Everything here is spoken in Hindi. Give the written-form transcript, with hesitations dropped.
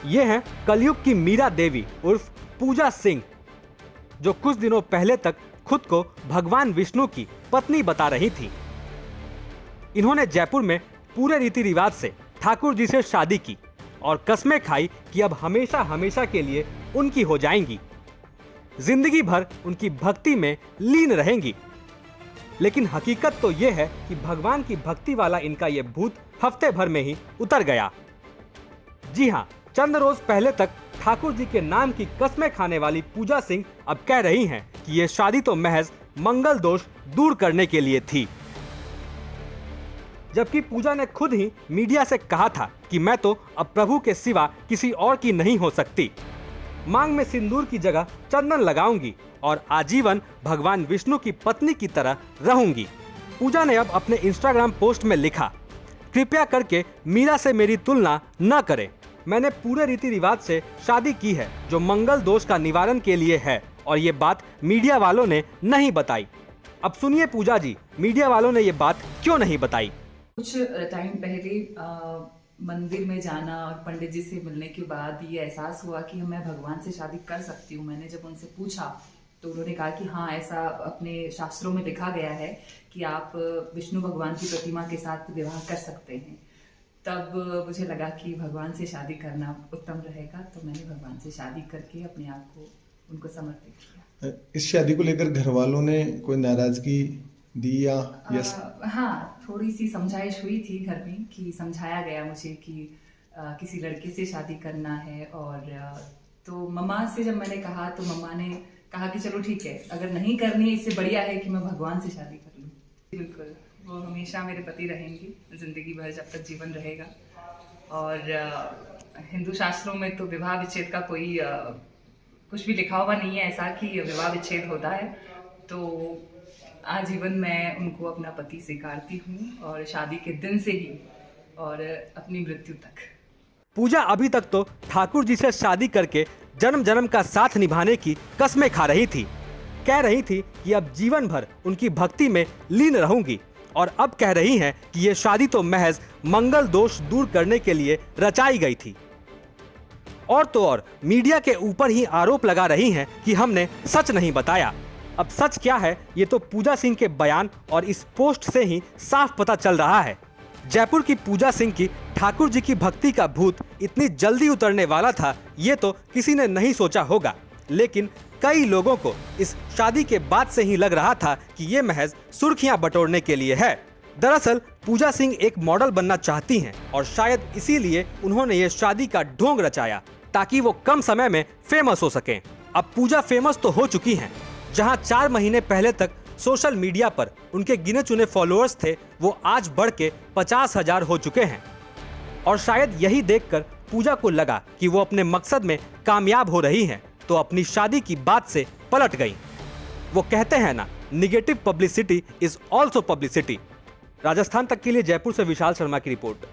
ये हैं कलयुग की मीरा देवी उर्फ पूजा सिंह, जो कुछ दिनों पहले तक खुद को भगवान विष्णु की पत्नी बता रही थी। इन्होंने जयपुर में पूरे रीति रिवाज से ठाकुर जी से शादी की और कस्में खाई कि अब हमेशा हमेशा के लिए उनकी हो जाएंगी, जिंदगी भर उनकी भक्ति में लीन रहेंगी। लेकिन हकीकत तो यह है कि भगवान की भक्ति वाला इनका यह भूत हफ्ते भर में ही उतर गया। जी हाँ, चंद रोज पहले तक ठाकुर जी के नाम की कस्में खाने वाली पूजा सिंह अब कह रही हैं कि यह शादी तो महज मंगल दोष दूर करने के लिए थी। जबकि पूजा ने खुद ही मीडिया से कहा था कि मैं तो अब प्रभु के सिवा किसी और की नहीं हो सकती। मांग में सिंदूर की जगह चंदन लगाऊंगी और आजीवन भगवान विष्णु की पत्नी की तरह रहूंगी। पूजा ने अब अपने इंस्टाग्राम पोस्ट में लिखा, कृपया करके मीरा से मेरी तुलना न करें। मैंने पूरे रीति रिवाज से शादी की है जो मंगल दोष का निवारण के लिए है और ये बात मीडिया वालों ने नहीं बताई। अब सुनिए पूजा जी, मीडिया वालों ने ये बात क्यों नहीं बताई। कुछ टाइम पहले मंदिर में जाना और पंडित जी से मिलने के बाद ये एहसास हुआ कि मैं भगवान से शादी कर सकती हूँ। मैंने जब उनसे पूछा तो उन्होंने कहा कि हाँ, ऐसा अपने शास्त्रों में लिखा गया है कि आप विष्णु भगवान की प्रतिमा के साथ विवाह कर सकते हैं। तब मुझे लगा कि भगवान से शादी करना उत्तम रहेगा, तो मैंने भगवान से शादी करके अपने आप को उनको समर्पित किया। इस शादी को लेकर घर वालों ने कोई नाराजगी दी या यस? हाँ, थोड़ी सी समझाइश हुई थी घर में कि समझाया गया मुझे कि किसी लड़के से शादी करना है। और तो मम्मा से जब मैंने कहा तो मम्मा ने कहा कि चलो ठीक है, अगर नहीं करनी है इससे बढ़िया है कि मैं भगवान से शादी कर लूँ। बिल्कुल, वो हमेशा मेरे पति रहेंगे जिंदगी भर, जब तक जीवन रहेगा। और हिंदू शास्त्रों में तो विवाह विच्छेद का कोई कुछ भी लिखा हुआ नहीं है ऐसा कि विवाह विच्छेद होता है। तो आजीवन मैं उनको अपना पति स्वीकारती हूँ और शादी के दिन से ही और अपनी मृत्यु तक। पूजा अभी तक तो ठाकुर जी से शादी करके जन्म जन्म का साथ निभाने की कस्में खा रही थी। कह रही थी कि अब जीवन भर उनकी भक्ति में लीन रहूंगी और अब कह रही हैं कि ये शादी तो महज मंगल दोष दूर करने के लिए रचाई गई थी। और तो और मीडिया के ऊपर ही आरोप लगा रही हैं कि हमने सच नहीं बताया। अब सच क्या है ये तो पूजा सिंह के बयान और इस पोस्ट से ही साफ पता चल रहा है। जयपुर की पूजा सिंह की ठाकुर जी की भक्ति का भूत इतनी जल्दी उतरने वाला था ये तो किसी ने नहीं सोचा होगा। लेकिन कई लोगों को इस शादी के बाद से ही लग रहा था कि ये महज सुर्खियां बटोरने के लिए है। दरअसल पूजा सिंह एक मॉडल बनना चाहती हैं और शायद इसीलिए उन्होंने ये शादी का ढोंग रचाया ताकि वो कम समय में फेमस हो सकें। अब पूजा फेमस तो हो चुकी हैं। जहां 4 महीने पहले तक सोशल मीडिया पर उनके गिने चुने फॉलोअर्स थे वो आज बढ़ के 50,000 हो चुके हैं। और शायद यही देखकर पूजा को लगा कि वो अपने मकसद में कामयाब हो रही हैं, तो अपनी शादी की बात से पलट गई। वो कहते हैं ना, negative publicity is also publicity. Rajasthan तक के लिए जयपुर से विशाल शर्मा की रिपोर्ट।